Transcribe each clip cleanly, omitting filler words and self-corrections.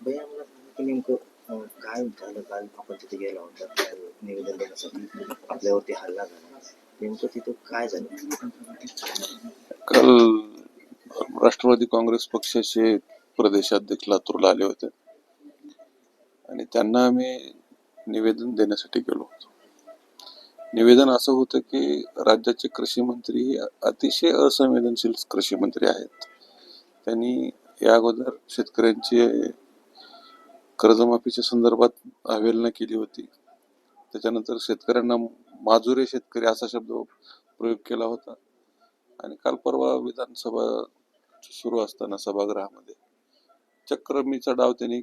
भैया मला सांगा की नेमकं काय झालं काल आपण तिथे गेला होता काय निवेदन देण्यासाठी आपल्यावरती हल्ला झाला नेमकं तिथं काय झालं? काल राष्ट्रवादी काँग्रेस पक्षाचे प्रदेशाध्यक्ष लातूरला आले होते आणि त्यांना आम्ही निवेदन देण्यासाठी गेलो होतो. निवेदन असं होतं की राज्याचे कृषी मंत्री हे अतिशय असंवेदनशील कृषी मंत्री आहेत. त्यांनी या अगोदर शेतकऱ्यांची कर्जमाफीच्या संदर्भात अवहेलना केली होती. त्याच्यानंतर शेतकऱ्यांना माजुरे शेतकरी असा शब्द प्रयोग केला होता आणि काल परवा विधानसभा सुरू असताना सभागृहामध्ये चक्रमीचा डाव त्यांनी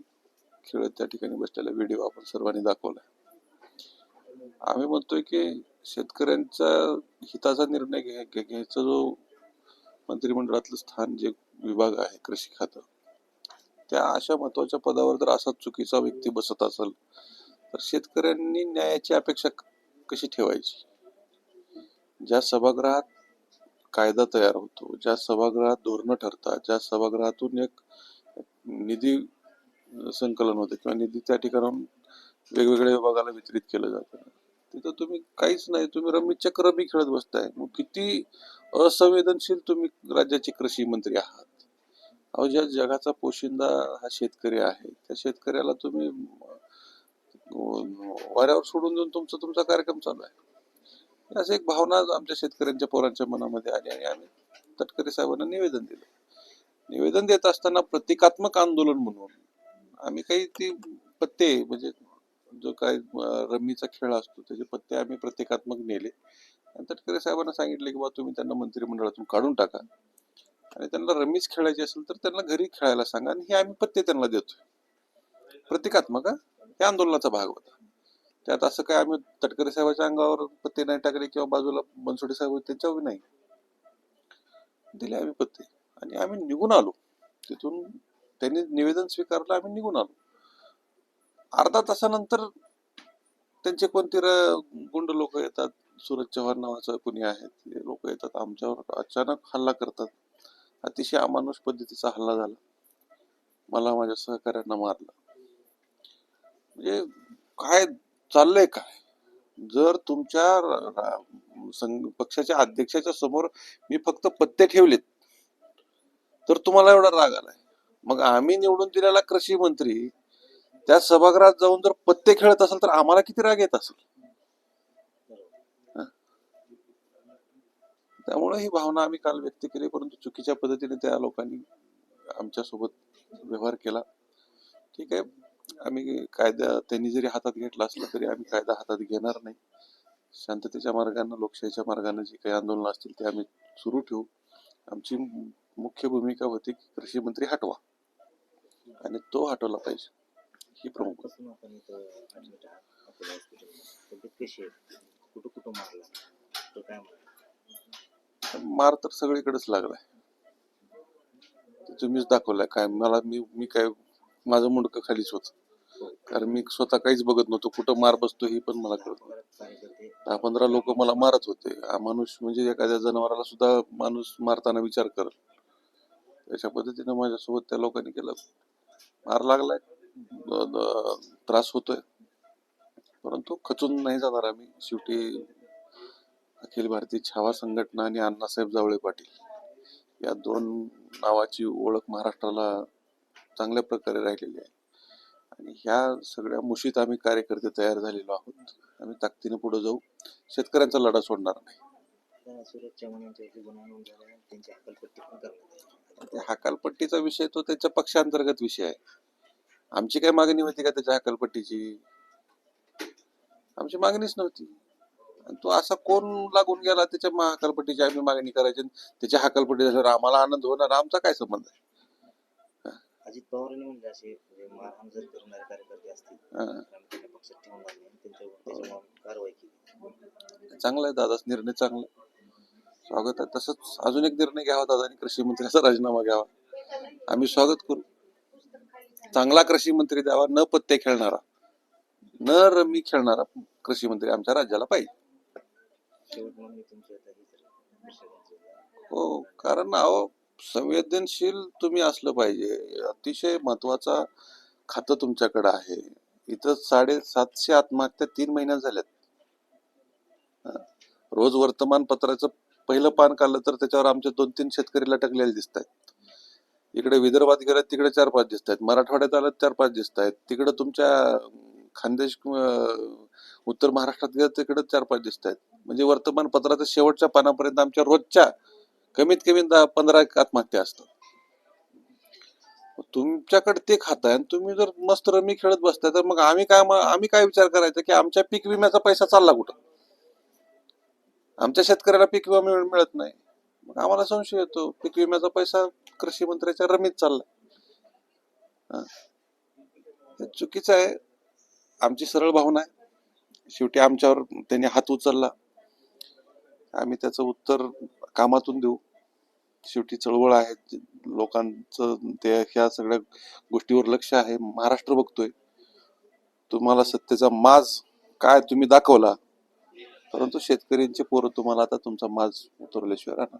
खेळत त्या ठिकाणी बसलेला व्हिडिओ आपण सर्वांनी दाखवला. आम्ही म्हणतोय की शेतकऱ्यांचा हिताचा निर्णय घ्यायचा जो मंत्रिमंडळातलं स्थान जे विभाग आहे कृषी खातं, त्या अशा महत्वाच्या पदावर जर असा चुकीचा व्यक्ती बसत असेल तर शेतकऱ्यांनी न्यायाची अपेक्षा कशी ठेवायची? ज्या सभागृहात कायदा तयार होतो, ज्या सभागृहात धोरणं ठरतात, ज्या सभागृहातून एक निधी संकलन होते किंवा निधी त्या ठिकाणाहून वेगवेगळ्या विभागाला वितरित केलं जातं, तिथं तुम्ही काहीच नाही, तुम्ही रम्मीचक रमी खेळत बसताय. मग किती असंवेदनशील तुम्ही राज्याचे कृषी मंत्री आहात. अहो, ज्या जगाचा पोशिंदा हा शेतकरी आहे त्या शेतकऱ्याला तुम्ही वाऱ्यावर सोडून देऊन तुमचा कार्यक्रम चालू आहे. असं एक भावना आमच्या शेतकऱ्यांच्या पोरांच्या मनामध्ये आली आणि आम्ही तटकरे साहेबांना निवेदन दिलं. निवेदन देत असताना प्रतिकात्मक आंदोलन म्हणून आम्ही काही ती पत्ते म्हणजे जो काय रम्मीचा खेळ असतो त्याचे पत्ते आम्ही प्रतिकात्मक नेले आणि तटकरे साहेबांना सांगितले की बा तुम्ही त्यांना मंत्रिमंडळातून काढून टाका आणि त्यांना रम्मीच खेळायची असेल तर त्यांना घरी खेळायला सांगा आणि हे आम्ही पत्ते त्यांना देतोय. प्रतिकात्मक हे आंदोलनाचा भाग होता. त्यात असं काय आम्ही तटकरे साहेबांच्या अंगावर पत्ते नाही टाकले किंवा बाजूला बनसोडे साहेब त्यांच्यावर नाही दिले आम्ही पत्ते आणि आम्ही निघून आलो तिथून. त्यांनी निवेदन स्वीकारलं, आम्ही निघून आलो. अर्धा तासानंतर त्यांचे कोणते गुंड लोक येतात, सूरज चव्हाण नावाचं कोणी आहे ते लोक येतात, आमच्यावर अचानक हल्ला करतात. अतिशय अमानुष पद्धतीचा हल्ला झाला. मला माझ्या सहकाऱ्यांना मारलं. म्हणजे काय चाललंय काय? जर तुमच्या पक्षाच्या अध्यक्षाच्या समोर मी फक्त पत्ते ठेवलेत तर तुम्हाला एवढा राग आलाय. मग आम्ही निवडून दिलेला कृषी मंत्री त्या सभागृहात जाऊन जर पत्ते खेळत असेल तर आम्हाला किती राग येत असेल. त्यामुळे ही भावना आम्ही काल व्यक्त केली, परंतु चुकीच्या पद्धतीने त्या लोकांनी आमच्यासोबत व्यवहार केला. ठीक आहे, आम्ही कायदा त्यांनी जरी हातात घेतला असला तरी आम्ही कायदा हातात घेणार नाही. शांततेच्या मार्गाने लोकशाहीच्या मार्गाने जी काही आंदोलन असतील ते आम्ही सुरू ठेवू. आमची मुख्य भूमिका होती की कृषी मंत्री हटवा आणि तो हटवला पाहिजे ही प्रमुख. मार तर सगळीकडेच लागलाय, तुम्हीच दाखवलाय. काय मला मी काय माझं मुंडकं खालीच होत, कारण मी स्वतः काहीच बघत नव्हतो. कुठं मार बसतो हे पण मला कळत नव्हतं. 10-15 लोक मला मारत होते. माणूस म्हणजे एखाद्या जनावराला सुद्धा माणूस मारताना विचार करत, त्याच्या पद्धतीने माझ्यासोबत त्या लोकांनी केलं. मार लागलाय, त्रास होतोय, परंतु खचून नाही जाणार आम्ही. शेवटी अखिल भारतीय छावा संघटना आणि अण्णासाहेब जावळे पाटील या दोन नावाची ओळख महाराष्ट्राला चांगल्या प्रकारे राहिलेली आहे आणि ह्या सगळ्या मुशीत आम्ही कार्यकर्ते तयार झालेलो आहोत. आम्ही ताकदीने पुढे जाऊ, शेतकऱ्यांचा लढा सोडणार नाही. हकालपट्टीचा विषय तो त्याच्या पक्षांतर्गत विषय आहे. आमची काय मागणी होती का त्याच्या हकालपट्टीची? आमची मागणीच नव्हती. तो असा कोण लागून गेला त्याच्या हकालपट्टीची आम्ही मागणी करायची, त्याच्या हकालपट्टी झाल्यावर आम्हाला आनंद होणार? आमचा काय संबंध आहे? अजित पवारांनी म्हणजे असे मारहाण जर करणारे कार्यकर्ते असतील पक्षात ठेवून त्यांच्यावर कारवाई केली. चांगला आहे दादाच निर्णय, चांगला स्वागत आहे. तसंच अजून एक निर्णय घ्यावा दादानी, कृषी मंत्र्याचा राजीनामा घ्यावा. आम्ही स्वागत करू. चांगला कृषी मंत्री द्यावा, न पत्ते खेळणारा, न रमी खेळणारा कृषी मंत्री आमच्या राज्याला पाहिजे. हो, कारण अहो संवेदनशील तुम्ही असलं पाहिजे. अतिशय महत्वाचा खातं तुमच्याकडे आहे. इथं 750 आत्महत्या 3 महिन्यात झाल्यात. रोज वर्तमानपत्राचं पहिलं पान काढलं तर त्याच्यावर आमचे 2-3 शेतकरी लटकलेले दिसत आहेत. इकडे विदर्भात गेलं तिकडे 4-5 दिसत आहेत, मराठवाड्यात आलं 4-5 दिसत आहेत, तिकडे तुमच्या खानदेश उत्तर महाराष्ट्रात गेलं तिकडे 4-5 दिसत आहेत. म्हणजे वर्तमानपत्राच्या शेवटच्या पानापर्यंत आमच्या रोजच्या कमीत कमी 10-15 आत्महत्या असतात. तुमच्याकडे ते खाताय आणि तुम्ही जर मस्त रमी खेळत बसताय तर मग आम्ही काय विचार करायचा की आमच्या पीक विम्याचा पैसा चालला कुठं? आमच्या शेतकऱ्याला पीक विमा मिळत नाही. मग आम्हाला संशय येतो पीक विम्याचा पैसा कृषी मंत्र्याच्या रमीत चालला. हे चुकीचं आहे. आमची सरळ भावना आहे. शेवटी आमच्यावर त्यांनी हात उचलला, आम्ही त्याचं उत्तर कामातून देऊ. शेवटी चळवळ आहे, लोकांचं ते ह्या सगळ्या गोष्टीवर लक्ष आहे. महाराष्ट्र बघतोय. तुम्हाला सत्तेचा माज काय तुम्ही दाखवला, परंतु शेतकऱ्यांचे पोरं तुम्हाला आता तुमचा माज उतरल्याशिवाय राहणार.